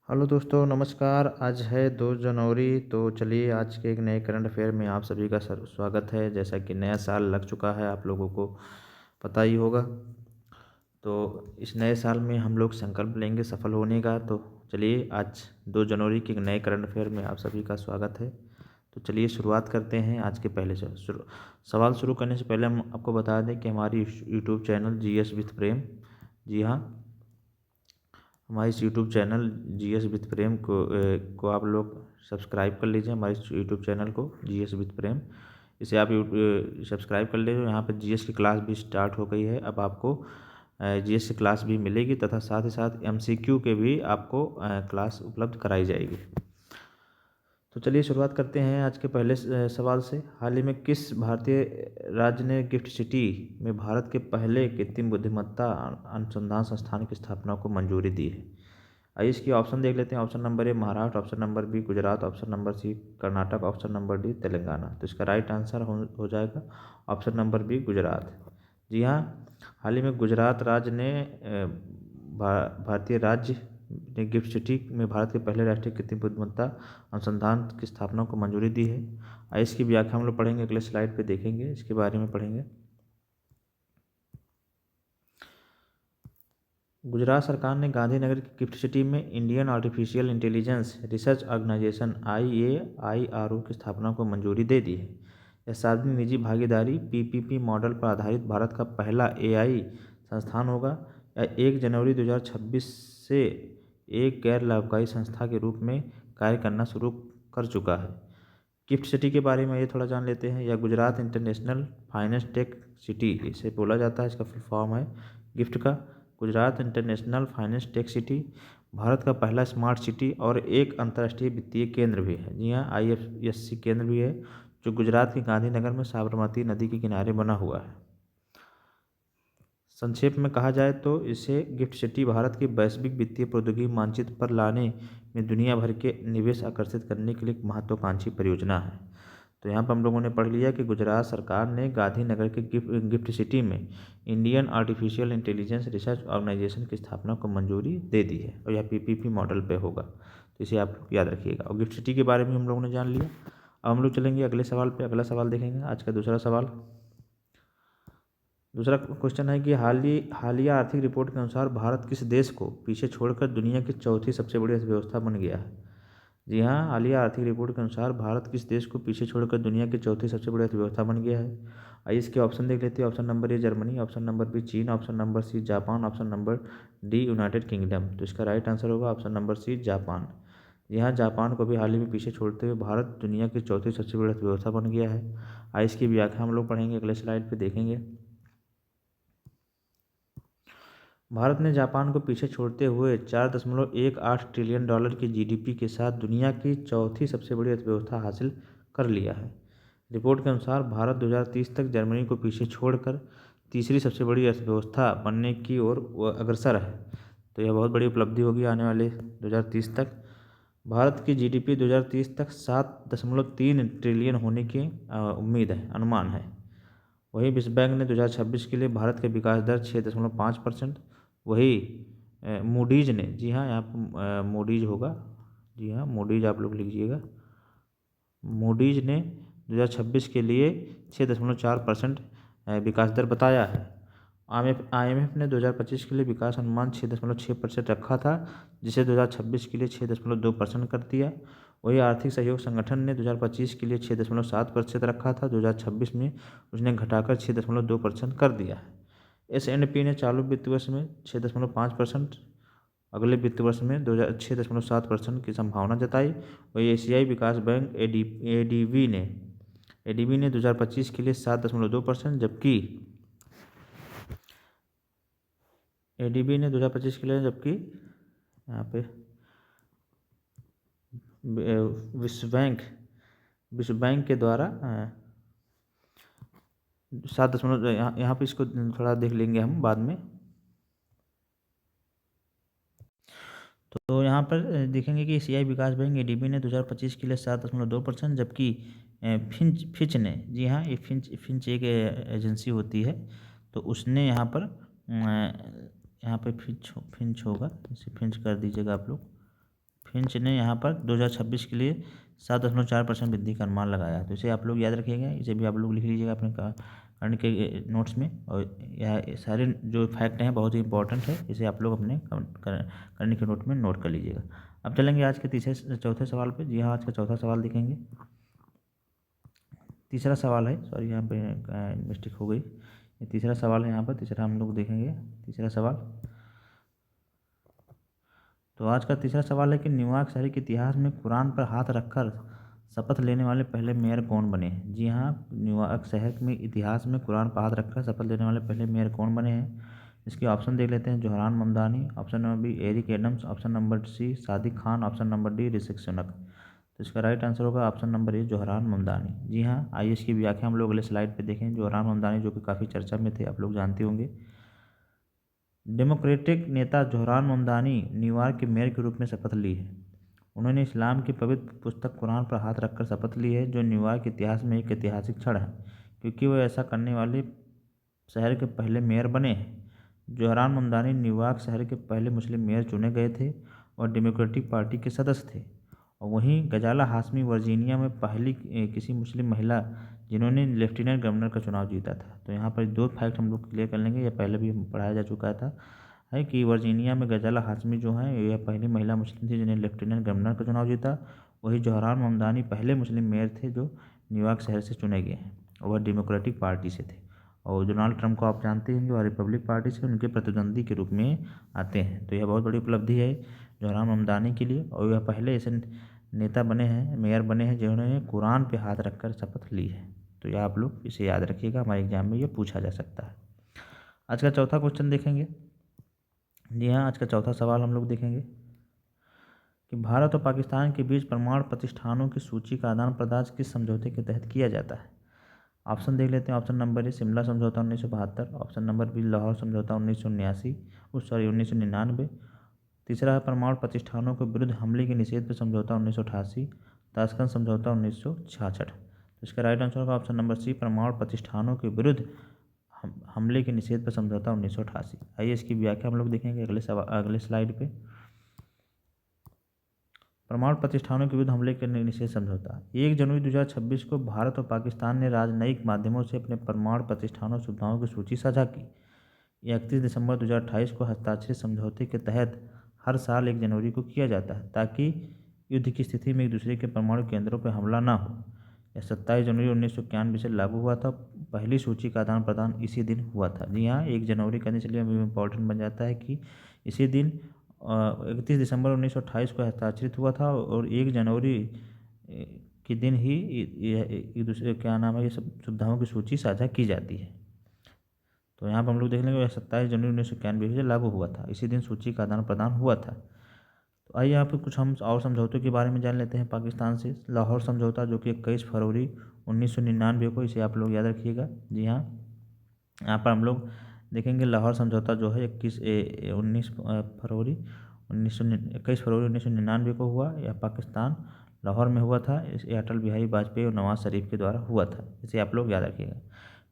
Hello दोस्तों, नमस्कार। आज है 2 जनवरी। तो चलिए आज के एक नए करंट अफेयर में आप सभी का स्वागत है। जैसा कि नया साल लग चुका है, आप लोगों को पता ही होगा। तो इस नए साल में हम लोग संकल्प लेंगे सफल होने का। तो चलिए आज 2 जनवरी के एक नए करंट अफेयर में आप सभी का स्वागत है। तो चलिए शुरुआत करते हैं आज के पहले से सवाल शुरू करने से पहले हम आपको बता दें कि हमारी यूट्यूब चैनल जीएस विथ प्रेम, जी हाँ, हमारे इस यूट्यूब चैनल जीएस विथ प्रेम को आप लोग सब्सक्राइब कर लीजिए। हमारे इस यूट्यूब चैनल को जीएस विथ प्रेम, इसे आप सब्सक्राइब कर लीजिए। यहाँ पर जीएस की क्लास भी स्टार्ट हो गई है। अब आपको जीएस की क्लास भी मिलेगी तथा साथ ही साथ एमसीक्यू के भी आपको क्लास उपलब्ध कराई जाएगी। तो चलिए शुरुआत करते हैं आज के पहले सवाल से। हाल ही में किस भारतीय राज्य ने गिफ्ट सिटी में भारत के पहले कृत्रिम बुद्धिमत्ता अनुसंधान संस्थान की स्थापना को मंजूरी दी है? आइए इसकी ऑप्शन देख लेते हैं। Option number A Maharashtra, option number B Gujarat, option number C Karnataka, option number D Telangana. तो इसका राइट आंसर हो जाएगा ऑप्शन नंबर बी गुजरात। जी हाँ, हाल ही में गुजरात राज्य ने भारतीय राज्य ने गिफ्ट सिटी में भारत के पहले राष्ट्रीय कृत्रिम बुद्धिमत्ता अनुसंधान की स्थापना को मंजूरी दी है। आइए इसकी व्याख्या हम लोग पढ़ेंगे, अगले स्लाइड पे देखेंगे, इसके बारे में पढ़ेंगे। गुजरात सरकार ने गांधीनगर की गिफ्ट सिटी में Indian artificial intelligence research organisation IAIRO की स्थापना को मंजूरी दे दी है। यह सार्वजनिक निजी भागीदारी PPP मॉडल पर आधारित भारत का पहला AI संस्थान होगा। यह 1 जनवरी 2026 से एक गैर लाभकारी संस्था के रूप में कार्य करना शुरू कर चुका है। गिफ्ट सिटी के बारे में ये थोड़ा जान लेते हैं। यह Gujarat international finance tech city इसे बोला जाता है। इसका फुल फॉर्म है गिफ्ट का। Gujarat international finance tech city Bharat का पहला स्मार्ट सिटी और एक अंतर्राष्ट्रीय वित्तीय केंद्र भी है। जी हाँ, IFSC केंद्र भी है, जो गुजरात के गांधीनगर में साबरमती नदी के किनारे बना हुआ है। संक्षेप में कहा जाए तो इसे गिफ्ट सिटी भारत की वैश्विक वित्तीय प्रौद्योगिकी मानचित्र पर लाने में दुनिया भर के निवेश आकर्षित करने के लिए एक महत्वाकांक्षी परियोजना है। तो यहाँ पर हम लोगों ने पढ़ लिया कि गुजरात सरकार ने गांधीनगर के गिफ्ट सिटी में Indian artificial intelligence research organisation की स्थापना को मंजूरी दे दी है और यह PPP मॉडल पे होगा। तो इसे आप लोग याद रखिएगा। और गिफ्ट सिटी के बारे में हम लोगों ने जान लिया। अब हम लोग चलेंगे अगले सवाल पे। अगला सवाल देखेंगे, आज का दूसरा सवाल। दूसरा क्वेश्चन है कि हालिया आर्थिक रिपोर्ट के अनुसार भारत किस देश को पीछे छोड़कर दुनिया की चौथी सबसे बड़ी अर्थव्यवस्था बन गया है? जी हाँ, हालिया आर्थिक रिपोर्ट के अनुसार भारत किस देश को पीछे छोड़कर दुनिया की चौथी सबसे बड़ी अर्थव्यवस्था बन गया है? आइए इसके ऑप्शन देख लेते हैं। Option number A Germany, option number B चीन, option number C Japan, option number D United Kingdom. तो इसका राइट आंसर होगा ऑप्शन नंबर सी जापान। जी हाँ, जापान को भी हाल ही में पीछे छोड़ते हुए भारत दुनिया की चौथी सबसे बड़ी अर्थव्यवस्था बन गया है। आइए इसकी व्याख्या हम लोग पढ़ेंगे, अगले स्लाइड पर देखेंगे। भारत ने जापान को पीछे छोड़ते हुए 4.18 ट्रिलियन डॉलर की GDP के साथ दुनिया की चौथी सबसे बड़ी अर्थव्यवस्था हासिल कर लिया है। रिपोर्ट के अनुसार भारत 2030 तक जर्मनी को पीछे छोड़कर तीसरी सबसे बड़ी अर्थव्यवस्था बनने की ओर अग्रसर है। तो यह बहुत बड़ी उपलब्धि होगी आने वाले 2030 तक। भारत की GDP 2030 तक 7.3 ट्रिलियन होने की उम्मीद है, अनुमान है। वहीं विश्व बैंक ने 2026 के लिए भारत का विकास दर 6.5%। वही मूडीज ने, जी हाँ यहाँ पर मूडीज होगा, जी हाँ मूडीज आप लोग लिखिएगा। मूडीज ने 2026 के लिए 6.4% विकास दर बताया है। IMF ने 2025 के लिए विकास अनुमान 6.6% रखा था, जिसे 2026 के लिए 6.2% कर दिया। वही आर्थिक सहयोग संगठन ने 2025 के लिए 6.7% रखा था, 2026 में उसने घटाकर 6.2% कर दिया है। S&P ने चालू वित्त वर्ष में 6.5%, अगले वित्त वर्ष में 6.7% की संभावना जताई। वही एशियाई विकास बैंक ADB ने 2025 के लिए 7.2%, जबकि ADB ने 2025 के लिए यहाँ पे विश्व बैंक के द्वारा 7 यहाँ पे इसको थोड़ा देख लेंगे हम बाद में। तो यहाँ पर देखेंगे कि एशियाई विकास बैंक ADB ने 2025 के लिए 7.2%, जबकि फिच ने, जी हाँ ये फिंच एक एजेंसी होती है, तो उसने यहाँ पे फिंच होगा, इसे फिंच कर दीजिएगा आप लोग। फिंच ने यहाँ पर 2026 के लिए 7.4% वृद्धि का अनुमान लगाया। तो इसे आप लोग याद रखिएगा, इसे भी आप लोग लिख लीजिएगा अपने करंट के नोट्स में। और यह सारे जो फैक्ट हैं बहुत ही इंपॉर्टेंट है, इसे आप लोग अपने करंट के नोट में नोट कर लीजिएगा। अब चलेंगे आज के चौथे सवाल पे। जी हाँ, आज का चौथा सवाल देखेंगे। तीसरा सवाल है, सॉरी यहाँ पे मिस्टेक हो गई, ये तीसरा सवाल है। यहाँ पर तीसरा हम लोग देखेंगे तीसरा सवाल। तो आज का तीसरा सवाल है कि न्यूयॉर्क शहर के इतिहास में कुरान पर हाथ रखकर शपथ लेने वाले पहले मेयर कौन बने हैं। जी हाँ, न्यूयॉर्क शहर में इतिहास में कुरान पर हाथ रखकर शपथ लेने वाले पहले मेयर कौन बने हैं। इसके ऑप्शन देख लेते हैं। Zohran Mamdani, option number B Eric Adams, option number C Sadiq Khan, option number D Rishi Sunak. तो इसका राइट आंसर होगा option number A Zohran Mamdani. जी हाँ, आइए इसकी व्याख्या हम लोग अगले स्लाइड पे देखें। जोहरान ममदानी जो कि काफ़ी चर्चा में थे, आप लोग जानते होंगे। डेमोक्रेटिक नेता जोहरान ममदानी न्यूयॉर्क के मेयर के रूप में शपथ ली है। उन्होंने इस्लाम की पवित्र पुस्तक कुरान पर हाथ रखकर शपथ ली है, जो न्यूयॉर्क के इतिहास में एक ऐतिहासिक क्षण है, क्योंकि वह ऐसा करने वाले शहर के पहले मेयर बने हैं। जोहरान ममदानी न्यूयॉर्क शहर के पहले मुस्लिम मेयर चुने गए थे और डेमोक्रेटिक पार्टी के सदस्य थे। और वहीं गजाला हाशमी वर्जीनिया में पहली किसी मुस्लिम महिला जिन्होंने लेफ्टिनेंट गवर्नर का चुनाव जीता था। तो यहाँ पर दो फैक्ट हम लोग क्लियर कर लेंगे, यह पहले भी पढ़ाया जा चुका था, है कि वर्जीनिया में गजाला हाशमी जो हैं यह पहली महिला मुस्लिम थी जिन्हें लेफ्टिनेंट गवर्नर का चुनाव जीता। वही जोहरान ममदानी पहले मुस्लिम मेयर थे जो न्यूयॉर्क शहर से चुने गए हैं, और वह डेमोक्रेटिक पार्टी से थे। और डोनाल्ड ट्रंप को आप जानते हैं जो रिपब्लिक पार्टी से उनके प्रतिद्वंदी के रूप में आते हैं। तो यह बहुत बड़ी उपलब्धि है जोहरान ममदानी के लिए, और यह पहले ऐसे नेता बने हैं, मेयर बने हैं जिन्होंने कुरान पे हाथ रखकर शपथ ली है। तो यह आप लोग इसे याद रखिएगा, हमारे एग्जाम में ये पूछा जा सकता है। आज का चौथा क्वेश्चन देखेंगे। जी हाँ, आज का चौथा सवाल हम लोग देखेंगे कि भारत और पाकिस्तान के बीच परमाणु प्रतिष्ठानों की सूची का आदान प्रदान किस समझौते के तहत किया जाता है। ऑप्शन देख लेते हैं। ऑप्शन नंबर ए शिमला समझौता 1972, ऑप्शन नंबर बी लाहौर समझौता 1999, तीसरा है परमाणु प्रतिष्ठानों के विरुद्ध हमले के निषेध पर समझौता 1988, ताशकंद समझौता 1966। तो इसका राइट आंसर होगा ऑप्शन नंबर सी परमाणु प्रतिष्ठानों के विरुद्ध हमले के निषेध पर समझौता 1988। आइए इसकी व्याख्या हम लोग देखेंगे अगले स्लाइड पे। परमाणु प्रतिष्ठानों के विरुद्ध हमले के निषेध समझौता 1 जनवरी 2026 को भारत और पाकिस्तान ने राजनयिक माध्यमों से अपने परमाणु प्रतिष्ठानों सुविधाओं की सूची साझा की। 31 दिसंबर 2028 को हस्ताक्षरित समझौते के तहत हर साल 1 जनवरी को किया जाता है, ताकि युद्ध की स्थिति में एक दूसरे के परमाणु केंद्रों पर हमला न हो। यह 27 जनवरी 1991 से लागू हुआ था। पहली सूची का आदान प्रदान इसी दिन हुआ था। जी हाँ, 1 जनवरी करने से लिए इम्पोर्टेंट बन जाता है कि इसी दिन 31 दिसंबर 1928 को हस्ताक्षरित हुआ था, और 1 जनवरी के दिन ही एक दूसरे क्या नाम है ये सब सुविधाओं की सूची साझा की जाती है। तो यहाँ पर हम लोग देख लेंगे 27 जनवरी 1991 से लागू हुआ था, इसी दिन सूची का आदान प्रदान हुआ था। तो आइए यहाँ पे कुछ हम और समझौतों के बारे में जान लेते हैं पाकिस्तान से। लाहौर समझौता जो कि 21 फरवरी 1999 को, इसे आप लोग याद रखिएगा। जी हाँ, यहाँ पर हम लोग देखेंगे लाहौर समझौता जो है 21 फरवरी 1999 को हुआ। यह पाकिस्तान लाहौर में हुआ था। इसे अटल बिहारी वाजपेयी और नवाज शरीफ के द्वारा हुआ था, इसे आप लोग याद रखिएगा।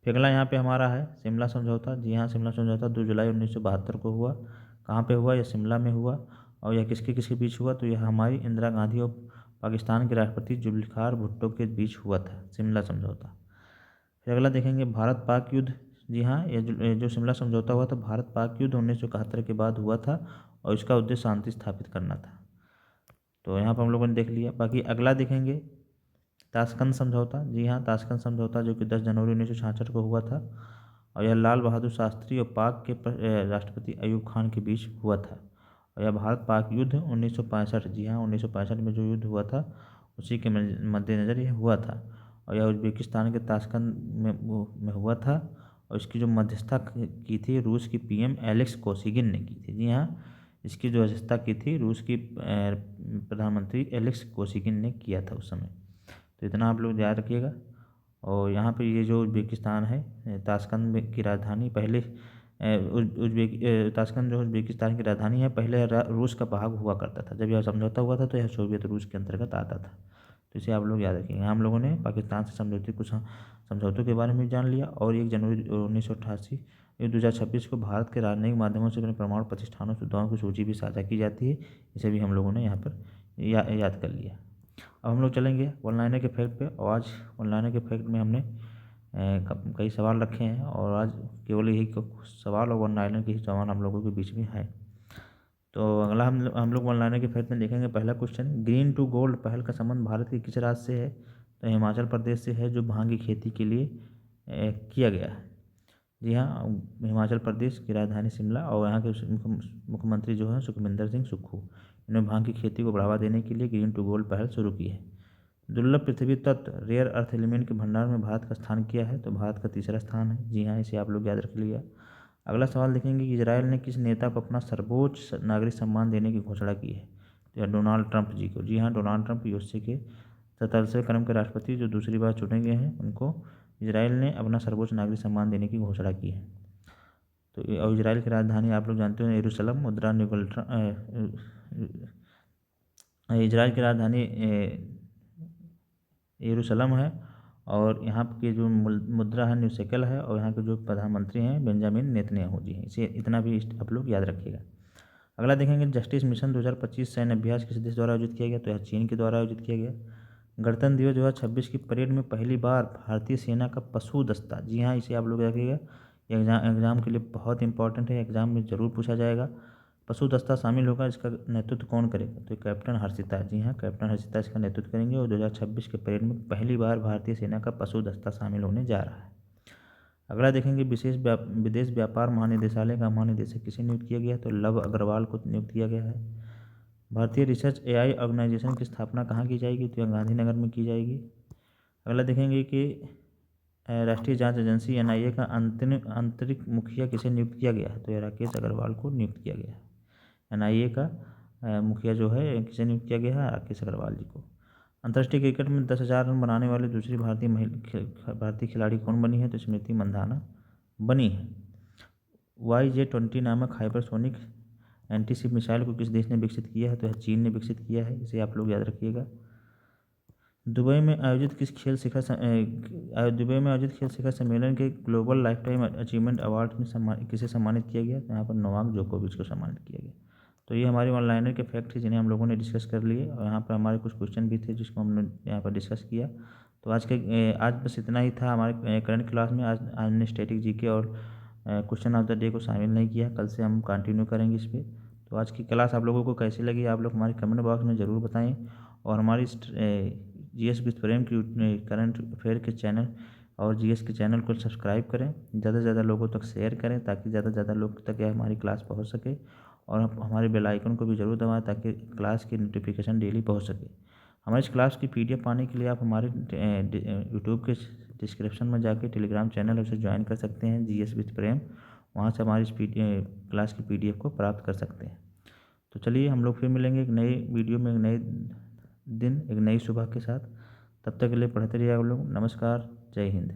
फिर अगला यहाँ पे हमारा है शिमला समझौता। जी हाँ, शिमला समझौता 2 जुलाई 1972 को हुआ। कहाँ पे हुआ? यह शिमला में हुआ। और यह किसके किसके बीच हुआ? तो यह हमारी इंदिरा गांधी और पाकिस्तान के राष्ट्रपति जुल्फ़िकार भुट्टो के बीच हुआ था शिमला समझौता। फिर अगला देखेंगे भारत पाक युद्ध। जी हाँ, ये जो शिमला समझौता हुआ था भारत पाक युद्ध 1971 के बाद हुआ था, और इसका उद्देश्य शांति स्थापित करना था। तो यहाँ पर हम लोगों ने देख लिया। बाकी अगला देखेंगे ताशकंद समझौता। जी हाँ, ताशकंद समझौता जो कि 10 जनवरी 1966 को हुआ था, और यह लाल बहादुर शास्त्री और पाक के राष्ट्रपति अयूब खान के बीच हुआ था। और यह भारत पाक युद्ध 1965, जी हाँ 1965 में जो युद्ध हुआ था उसी के मद्देनज़र यह हुआ था। और यह उज्बेकिस्तान के ताशकंद में हुआ था, और इसकी जो मध्यस्थता की थी रूस की पीएम एलेक्स कोसिगिन ने की थी। जी हाँ, इसकी जो मध्यस्थता की थी रूस की प्रधानमंत्री एलेक्स कोसिगिन ने किया था उस समय। तो इतना आप लोग याद रखिएगा। और यहाँ पे ये जो उज्बेकिस्तान है ताशकंद की राजधानी पहले ताशकंद जो उज्बेकिस्तान की राजधानी है पहले रूस का भाग हुआ करता था। जब यह समझौता हुआ था तो यह सोवियत रूस के अंतर्गत आता था। तो इसे आप लोग याद रखेंगे। हम लोगों ने पाकिस्तान से समझौते कुछ समझौतों के बारे में जान लिया, और 1 जनवरी 1988 2026 को भारत के राजनयिक माध्यमों से अपने परमाणु प्रतिष्ठानों सुविधाओं की सूची भी साझा की जाती है, इसे भी हम लोगों ने यहाँ पर याद कर लिया। अब हम लोग चलेंगे वन लाइनर के इफेक्ट पे, और आज वन लाइनर के इफेक्ट में हमने कई सवाल रखे हैं, और आज केवल यही सवाल और वन लाइनर के ही सवाल हम लोगों के बीच में है। तो अगला हम लोग वन लाइनर के इफेक्ट में देखेंगे। पहला क्वेश्चन, ग्रीन टू गोल्ड पहल का संबंध भारत के किस राज्य से है? तो हिमाचल प्रदेश से है, जो भांग की खेती के लिए किया गया है। जी हाँ, हिमाचल प्रदेश की राजधानी शिमला, और यहाँ के मुख्यमंत्री जो हैं सुखविंदर सिंह सुक्खू, इन्होंने भांग की खेती को बढ़ावा देने के लिए ग्रीन टू गोल्ड पहल शुरू की है। दुर्लभ पृथ्वी तत्व रेयर अर्थ एलिमेंट के भंडार में भारत का स्थान किया है? तो भारत का तीसरा स्थान है। जी हाँ, इसे आप लोग याद रख लिया। अगला सवाल देखेंगे कि इजराइल ने किस नेता को अपना सर्वोच्च नागरिक सम्मान देने की घोषणा की है? तो यह डोनाल्ड ट्रंप जी को। जी हाँ, डोनाल्ड ट्रंप यूएसए के 47वें क्रम के राष्ट्रपति जो दूसरी बार चुने गए हैं, उनको इजराइल ने अपना सर्वोच्च नागरिक सम्मान देने की घोषणा की है। तो और इजराइल की राजधानी आप लोग जानते हो यरूशलेम, मुद्रा इजराइल की राजधानी यरूशलेम है, और यहाँ के जो मुद्रा है न्यू शेकेल है, और यहाँ के जो प्रधानमंत्री हैं बेंजामिन नेतन्याहू जी हैं। इसे इतना भी आप लोग याद रखिएगा। अगला देखेंगे, जस्टिस मिशन 2025 सैन्य अभ्यास किस देश द्वारा आयोजित किया गया? तो यह चीन के द्वारा आयोजित किया गया। गणतंत्र दिवस 2026 की परेड में पहली बार भारतीय सेना का पशु दस्ता, जी हाँ, इसे आप लोग रखिएगा, ये एग्जाम के लिए बहुत इंपॉर्टेंट है, एग्जाम में ज़रूर पूछा जाएगा। पशु दस्ता शामिल होगा, इसका नेतृत्व कौन करेगा? तो कैप्टन हर्षिता, जी हाँ, कैप्टन हर्षिता इसका नेतृत्व करेंगे, और 2026 के परेड में पहली बार भारतीय सेना का पशु दस्ता शामिल होने जा रहा है। अगला देखेंगे, विदेश व्यापार महानिदेशालय का महानिदेशक किसे नियुक्त किया गया? तो लव अग्रवाल को नियुक्त किया गया है। भारतीय रिसर्च एआई ऑर्गेनाइजेशन की स्थापना कहाँ की जाएगी? तो गांधीनगर में की जाएगी। अगला देखेंगे कि राष्ट्रीय जांच एजेंसी एनआईए का आंतरिक मुखिया किसे नियुक्त किया गया है? तो राकेश अग्रवाल को नियुक्त किया गया है। एनआईए का मुखिया जो है किसे नियुक्त किया गया है? राकेश अग्रवाल जी को। अंतर्राष्ट्रीय क्रिकेट में 10,000 रन बनाने वाली दूसरी भारतीय खिलाड़ी कौन बनी है? तो स्मृति मंधाना बनी है। YJ-20 नामक हाइपरसोनिक एंटीशिप मिसाइल को किस देश ने विकसित किया है? तो यह चीन ने विकसित किया है, इसे आप लोग याद रखिएगा। दुबई में आयोजित खेल शिखर सम्मेलन के ग्लोबल लाइफटाइम अचीवमेंट अवार्ड में किसे सम्मानित किया गया? तो यहाँ पर नोवाक जोकोविच को सम्मानित किया गया। तो ये हमारे ऑनलाइनर के फैक्ट थे जिन्हें हम लोगों ने डिस्कस कर लिए, और यहाँ पर हमारे कुछ क्वेश्चन भी थे जिसको हमने यहाँ पर डिस्कस किया। तो आज बस इतना ही था हमारे करंट क्लास में। आज हमने स्टैटिक जीके और क्वेश्चन ऑफ द डे को शामिल नहीं किया, कल से हम कंटिन्यू करेंगे इस पर। तो आज की क्लास आप लोगों को कैसी लगी, आप लोग हमारे कमेंट बॉक्स में ज़रूर बताएं, और हमारी जीएस विद प्रेम की करंट अफेयर के चैनल और जीएस के चैनल को सब्सक्राइब करें, ज़्यादा से ज़्यादा लोगों तक शेयर करें, ताकि ज़्यादा से ज़्यादा लोग तक हमारी क्लास पहुंच सके, और हमारे बेल आइकन को भी ज़रूर दबाएं ताकि क्लास की नोटिफिकेशन डेली पहुंच सके। हमारी इस क्लास की पीडीएफ पाने के लिए आप हमारे यूट्यूब के डिस्क्रिप्शन में जाके टेलीग्राम चैनल उसे ज्वाइन कर सकते हैं, जीएस विद प्रेम, वहाँ से हमारी इस क्लास की पीडीएफ को प्राप्त कर सकते हैं। तो चलिए हम लोग फिर मिलेंगे एक नई वीडियो में, एक नए दिन, एक नई सुबह के साथ। तब तक के लिए पढ़ते रहिए आप लोग। नमस्कार, जय हिंद।